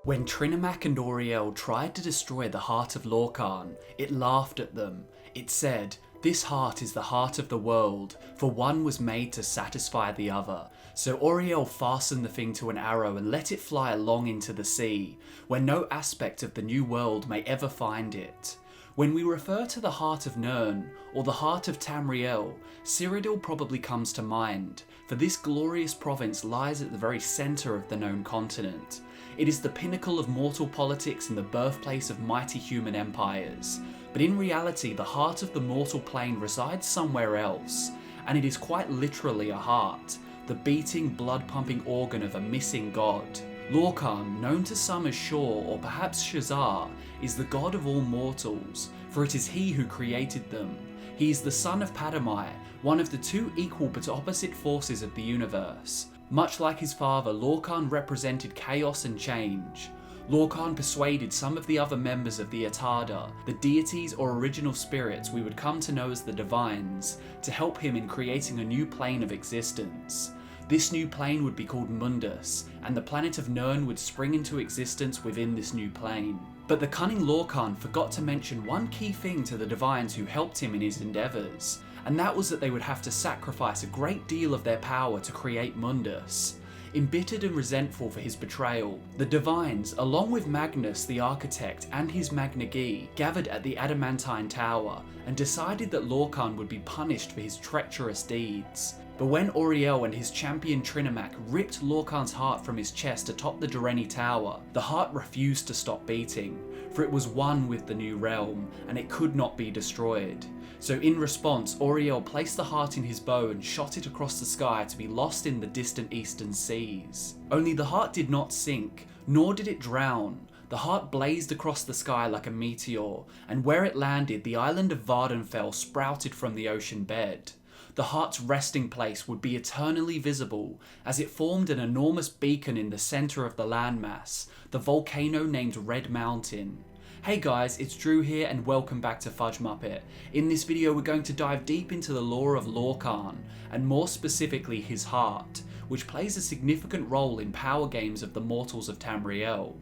When Trinimac and Auriel tried to destroy the Heart of Lorkhan, it laughed at them. It said, "This heart is the heart of the world, for one was made to satisfy the other." So Auriel fastened the thing to an arrow and let it fly along into the sea, where no aspect of the new world may ever find it. When we refer to the Heart of NIRN, or the Heart of Tamriel, Cyrodiil probably comes to mind, for this glorious province lies at the very centre of the known continent. It is the pinnacle of mortal politics and the birthplace of mighty human empires. But in reality, the heart of the mortal plane resides somewhere else, and it is quite literally a heart, the beating, blood-pumping organ of a missing god. Lorkhan, known to some as Shor or perhaps Shezzar, is the god of all mortals, for it is he who created them. He is the son of Padamai, one of the two equal but opposite forces of the universe. Much like his father, Lorkhan represented chaos and change. Lorkhan persuaded some of the other members of the Atada, the deities or original spirits we would come to know as the Divines, to help him in creating a new plane of existence. This new plane would be called Mundus, and the planet of NIRN would spring into existence within this new plane. But the cunning Lorkhan forgot to mention one key thing to the Divines who helped him in his endeavours, and that was that they would have to sacrifice a great deal of their power to create Mundus. Embittered and resentful for his betrayal, the Divines, along with Magnus the Architect and his Magnagi, gathered at the Adamantine Tower and decided that Lorkhan would be punished for his treacherous deeds. But when Auriel and his champion Trinimac ripped Lorkhan's heart from his chest atop the Dureni Tower, the heart refused to stop beating, for it was one with the new realm, and it could not be destroyed. So in response, Auriel placed the heart in his bow and shot it across the sky to be lost in the distant eastern seas. Only the heart did not sink, nor did it drown. The heart blazed across the sky like a meteor, and where it landed, the island of Vardenfell sprouted from the ocean bed. The heart's resting place would be eternally visible, as it formed an enormous beacon in the centre of the landmass, the volcano named Red Mountain. Hey guys, it's Drew here and welcome back to FudgeMuppet. In this video we're going to dive deep into the lore of Lorkhan, and more specifically his heart, which plays a significant role in power games of the mortals of Tamriel.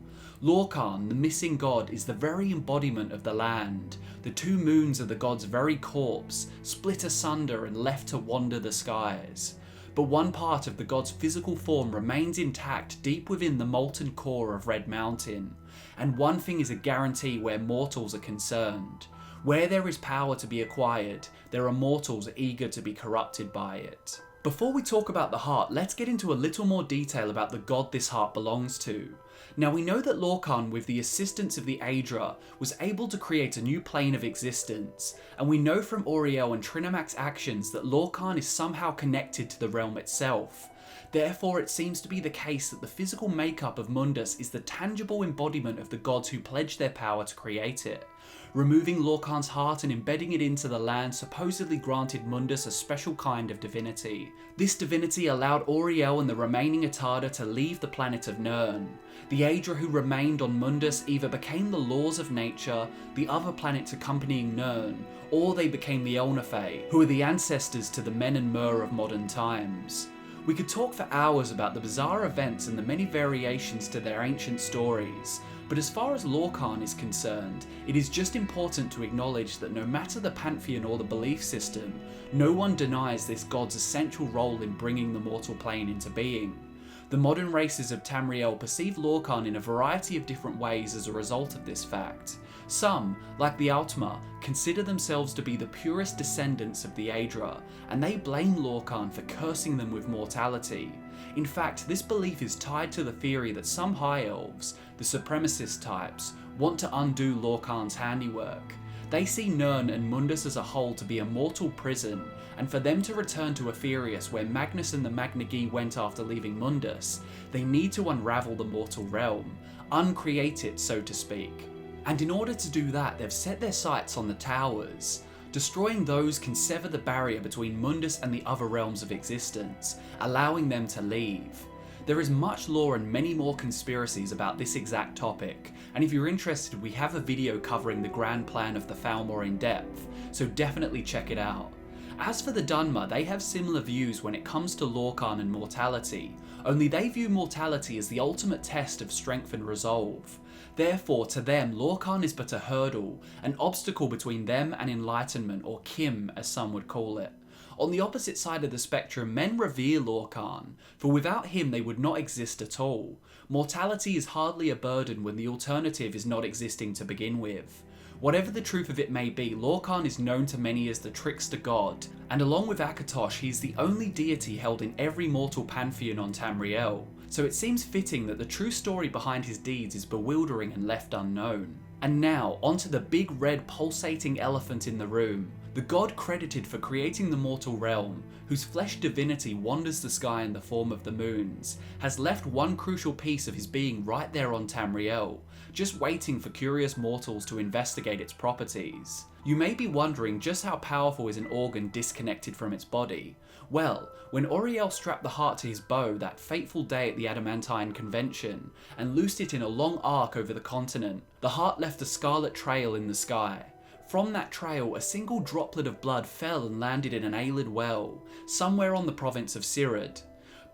Lorkhan, the missing god, is the very embodiment of the land. The two moons are the god's very corpse, split asunder and left to wander the skies. But one part of the god's physical form remains intact deep within the molten core of Red Mountain. And one thing is a guarantee where mortals are concerned. Where there is power to be acquired, there are mortals eager to be corrupted by it. Before we talk about the heart, let's get into a little more detail about the god this heart belongs to. Now we know that Lorkhan, with the assistance of the Aedra, was able to create a new plane of existence, and we know from Auriel and Trinimac's actions that Lorkhan is somehow connected to the realm itself. Therefore, it seems to be the case that the physical makeup of Mundus is the tangible embodiment of the gods who pledged their power to create it. Removing Lorkhan's heart and embedding it into the land supposedly granted Mundus a special kind of divinity. This divinity allowed Auriel and the remaining Atada to leave the planet of NIRN. The Aedra who remained on Mundus either became the laws of nature, the other planets accompanying NIRN, or they became the Elnathay, who are the ancestors to the Men and Mer of modern times. We could talk for hours about the bizarre events and the many variations to their ancient stories, but as far as Lorkhan is concerned, it is just important to acknowledge that no matter the pantheon or the belief system, no one denies this god's essential role in bringing the mortal plane into being. The modern races of Tamriel perceive Lorkhan in a variety of different ways as a result of this fact. Some, like the Altmer, consider themselves to be the purest descendants of the Aedra, and they blame Lorkhan for cursing them with mortality. In fact, this belief is tied to the theory that some High Elves, the supremacist types, want to undo Lorkhan's handiwork. They see NIRN and Mundus as a whole to be a mortal prison, and for them to return to Aetherius where Magnus and the Magnagi went after leaving Mundus, they need to unravel the mortal realm, uncreate it so to speak. And in order to do that, they've set their sights on the towers. Destroying those can sever the barrier between Mundus and the other realms of existence, allowing them to leave. There is much lore and many more conspiracies about this exact topic, and if you're interested, we have a video covering the grand plan of the Thalmor in depth, so definitely check it out. As for the Dunmer, they have similar views when it comes to Lorkhan and mortality. only they view mortality as the ultimate test of strength and resolve. Therefore, to them, Lorkhan is but a hurdle, an obstacle between them and enlightenment, or Kim as some would call it. On the opposite side of the spectrum, men revere Lorkhan, for without him they would not exist at all. Mortality is hardly a burden when the alternative is not existing to begin with. Whatever the truth of it may be, Lorkhan is known to many as the trickster god, and along with Akatosh, he is the only deity held in every mortal pantheon on Tamriel, so it seems fitting that the true story behind his deeds is bewildering and left unknown. And now, onto the big red pulsating elephant in the room, the god credited for creating the mortal realm, whose flesh divinity wanders the sky in the form of the moons, has left one crucial piece of his being right there on Tamriel, just waiting for curious mortals to investigate its properties. You may be wondering just how powerful is an organ disconnected from its body. Well, when Auriel strapped the heart to his bow that fateful day at the Adamantine Convention, and loosed it in a long arc over the continent, the heart left a scarlet trail in the sky. From that trail, a single droplet of blood fell and landed in an Aelid well, somewhere on the province of Sirad.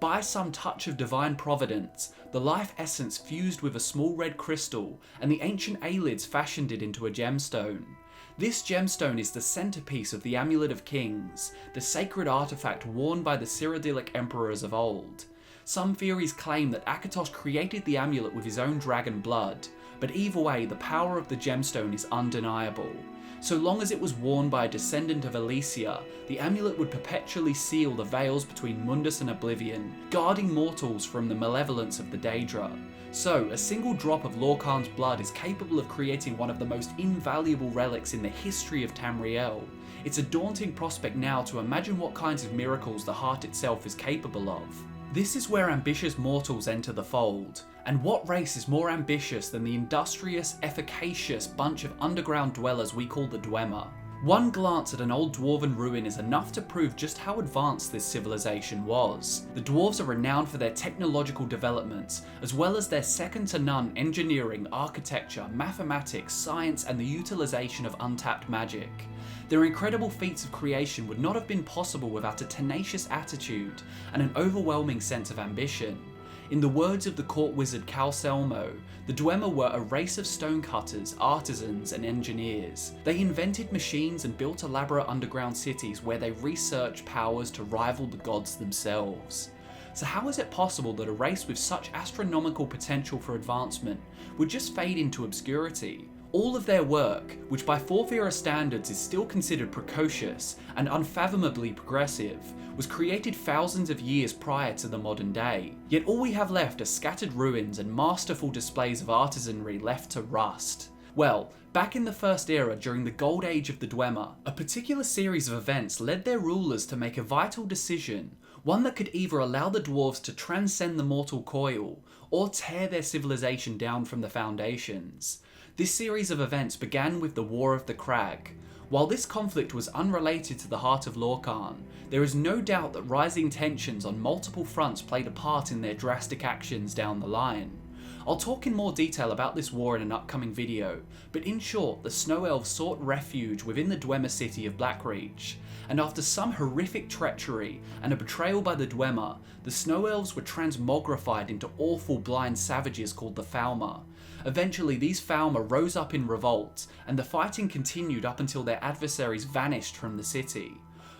By some touch of divine providence, the life essence fused with a small red crystal, and the ancient Aelids fashioned it into a gemstone. This gemstone is the centerpiece of the Amulet of Kings, the sacred artifact worn by the Cyrodiilic emperors of old. Some theories claim that Akatosh created the amulet with his own dragon blood, but either way, the power of the gemstone is undeniable. So long as it was worn by a descendant of Elysia, the amulet would perpetually seal the veils between Mundus and Oblivion, guarding mortals from the malevolence of the Daedra. So, a single drop of Lorkhan's blood is capable of creating one of the most invaluable relics in the history of Tamriel. It's a daunting prospect now to imagine what kinds of miracles the heart itself is capable of. This is where ambitious mortals enter the fold. And what race is more ambitious than the industrious, efficacious bunch of underground dwellers we call the Dwemer? One glance at an old dwarven ruin is enough to prove just how advanced this civilization was. The dwarves are renowned for their technological developments, as well as their second-to-none engineering, architecture, mathematics, science, and the utilization of untapped magic. Their incredible feats of creation would not have been possible without a tenacious attitude and an overwhelming sense of ambition. In the words of the court wizard Calselmo, the Dwemer were a race of stonecutters, artisans, and engineers. They invented machines and built elaborate underground cities where they researched powers to rival the gods themselves. So how is it possible that a race with such astronomical potential for advancement would just fade into obscurity? All of their work, which by 4th era standards is still considered precocious and unfathomably progressive, was created thousands of years prior to the modern day. Yet all we have left are scattered ruins and masterful displays of artisanry left to rust. Well, back in the First Era during the Gold Age of the Dwemer, a particular series of events led their rulers to make a vital decision, one that could either allow the dwarves to transcend the mortal coil, or tear their civilization down from the foundations. This series of events began with the War of the Crag. While this conflict was unrelated to the Heart of Lorkhan, there is no doubt that rising tensions on multiple fronts played a part in their drastic actions down the line. I'll talk in more detail about this war in an upcoming video, but in short, the Snow Elves sought refuge within the Dwemer city of Blackreach, and after some horrific treachery and a betrayal by the Dwemer, the Snow Elves were transmogrified into awful blind savages called the Falmer. Eventually, these Falmer rose up in revolt, and the fighting continued up until their adversaries vanished from the city.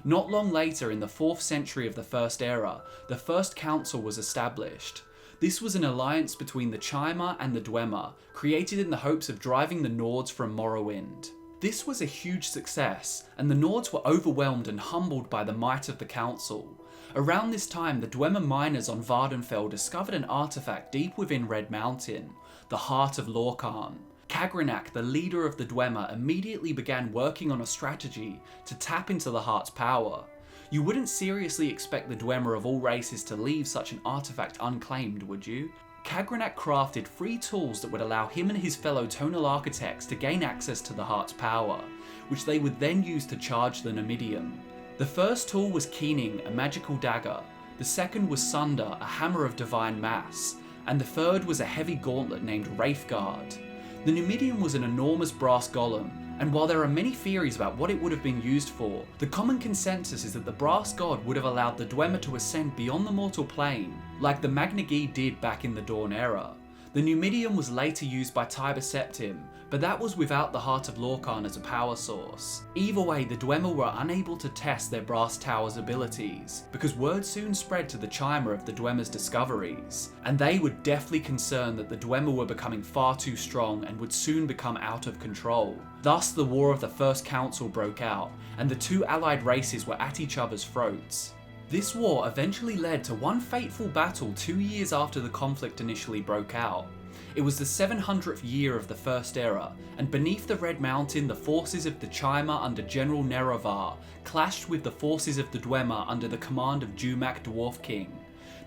Not long later, in the 4th century of the First Era, the First Council was established. This was an alliance between the Chimar and the Dwemer, created in the hopes of driving the Nords from Morrowind. This was a huge success, and the Nords were overwhelmed and humbled by the might of the Council. Around this time, the Dwemer miners on Vardenfell discovered an artifact deep within Red Mountain, the Heart of Lorkhan. Kagrenak, the leader of the Dwemer, immediately began working on a strategy to tap into the Heart's power. You wouldn't seriously expect the Dwemer of all races to leave such an artifact unclaimed, would you? Kagrenak crafted 3 tools that would allow him and his fellow tonal architects to gain access to the Heart's power, which they would then use to charge the Numidium. The first tool was Keening, a magical dagger, the second was Sunder, a hammer of divine mass, and the third was a heavy gauntlet named Wraithguard. The Numidium was an enormous brass golem, And while there are many theories about what it would have been used for, the common consensus is that the brass god would have allowed the dwemer to ascend beyond the mortal plane, like the Magna Gi did back in the Dawn era. The Numidium was later used by Tiber Septim, but that was without the Heart of Lorkhan as a power source. Either way, the dwemer were unable to test their brass tower's abilities, because word soon spread to the chimer of the dwemer's discoveries, and they were deathly concerned that the dwemer were becoming far too strong and would soon become out of control. Thus, the War of the First Council broke out, and the two allied races were at each other's throats. This war eventually led to one fateful battle 2 years after the conflict initially broke out. It was the 700th year of the First Era, and beneath the Red Mountain the forces of the Chimer under General Nerevar clashed with the forces of the Dwemer under the command of Jumak Dwarf King.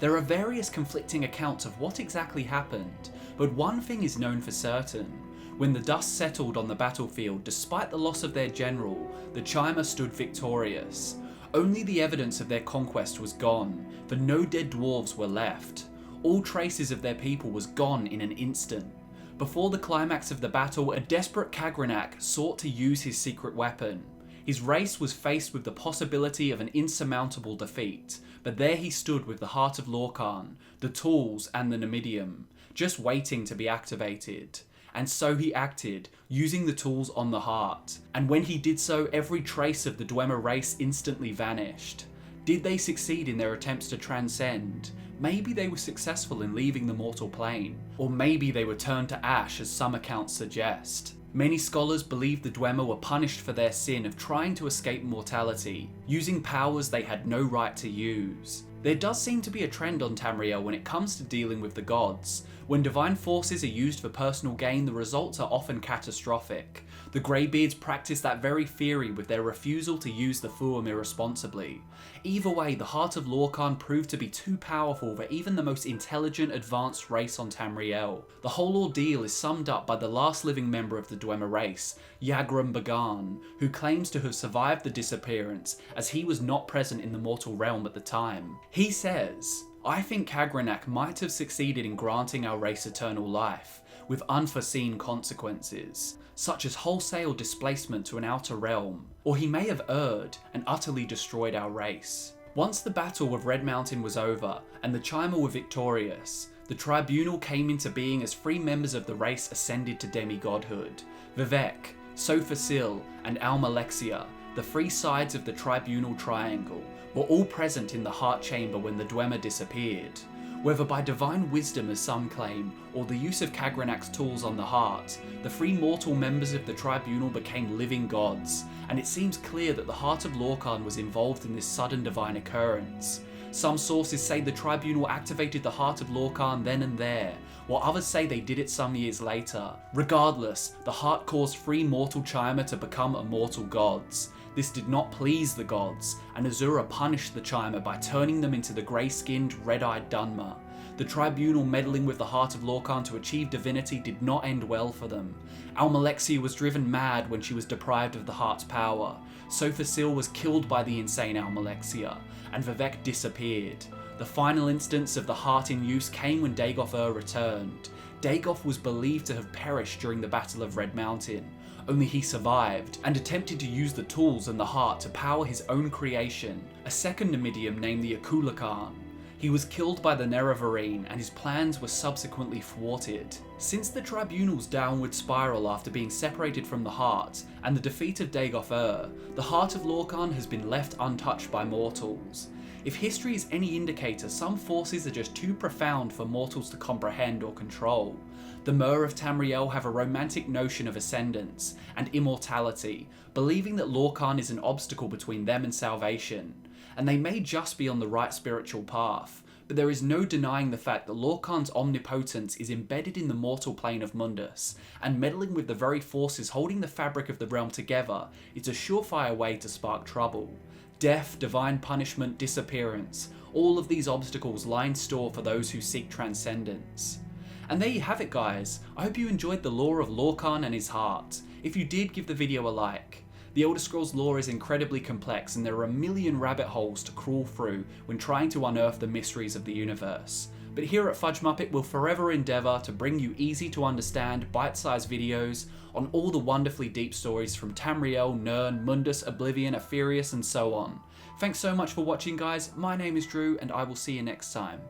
There are various conflicting accounts of what exactly happened, but one thing is known for certain. When the dust settled on the battlefield, despite the loss of their general, the Chimer stood victorious. Only the evidence of their conquest was gone, for no dead dwarves were left. All traces of their people was gone in an instant. Before the climax of the battle, a desperate Kagranak sought to use his secret weapon. His race was faced with the possibility of an insurmountable defeat, but there he stood with the Heart of Lorkhan, the tools and the Numidium, just waiting to be activated. And so he acted, using the tools on the heart. And when he did so, every trace of the Dwemer race instantly vanished. Did they succeed in their attempts to transcend? Maybe they were successful in leaving the mortal plane. Or maybe they were turned to ash, as some accounts suggest. Many scholars believe the Dwemer were punished for their sin of trying to escape mortality, using powers they had no right to use. There does seem to be a trend on Tamriel when it comes to dealing with the gods. When divine forces are used for personal gain, the results are often catastrophic. The Greybeards practice that very theory with their refusal to use the Thu'um irresponsibly. Either way, the Heart of Lorkhan proved to be too powerful for even the most intelligent, advanced race on Tamriel. The whole ordeal is summed up by the last living member of the Dwemer race, Yagrum Bagan, who claims to have survived the disappearance as he was not present in the mortal realm at the time. He says, "I think Kagranak might have succeeded in granting our race eternal life, with unforeseen consequences, such as wholesale displacement to an outer realm, or he may have erred and utterly destroyed our race." Once the Battle of Red Mountain was over and the Chimer were victorious, the Tribunal came into being as 3 members of the race ascended to demigodhood. Vivek, Sophasil, and Almalexia, the 3 sides of the Tribunal triangle, were all present in the Heart Chamber when the Dwemer disappeared. Whether by divine wisdom as some claim, or the use of Kagranak's tools on the heart, the 3 mortal members of the Tribunal became living gods, and it seems clear that the Heart of Lorkhan was involved in this sudden divine occurrence. Some sources say the Tribunal activated the Heart of Lorkhan then and there, while others say they did it some years later. Regardless, the heart caused 3 mortal Chimer to become immortal gods. This did not please the gods, and Azura punished the Chimer by turning them into the grey-skinned, red-eyed Dunmer. The Tribunal meddling with the Heart of Lorkhan to achieve divinity did not end well for them. Almalexia was driven mad when she was deprived of the heart's power. Sophasil was killed by the insane Almalexia, and Vivek disappeared. The final instance of the heart in use came when Dagoth returned. Dagoth was believed to have perished during the Battle of Red Mountain, only he survived and attempted to use the tools and the heart to power his own creation, a second Numidium named the Akulakan. He was killed by the Nerevarine and his plans were subsequently thwarted. Since the Tribunal's downward spiral after being separated from the heart and the defeat of Dagoth, the Heart of Lorkhan has been left untouched by mortals. If history is any indicator, some forces are just too profound for mortals to comprehend or control. The Mer of Tamriel have a romantic notion of ascendance and immortality, believing that Lorkhan is an obstacle between them and salvation, and they may just be on the right spiritual path, but there is no denying the fact that Lorkhan's omnipotence is embedded in the mortal plane of Mundus, and meddling with the very forces holding the fabric of the realm together is a surefire way to spark trouble. Death, divine punishment, disappearance, all of these obstacles lie in store for those who seek transcendence. And there you have it guys, I hope you enjoyed the lore of Lorkhan and his heart. If you did, give the video a like. The Elder Scrolls lore is incredibly complex and there are a million rabbit holes to crawl through when trying to unearth the mysteries of the universe. But here at FudgeMuppet, we'll forever endeavour to bring you easy to understand, bite-sized videos on all the wonderfully deep stories from Tamriel, NIRN, Mundus, Oblivion, Aetherius and so on. Thanks so much for watching guys, my name is Drew and I will see you next time.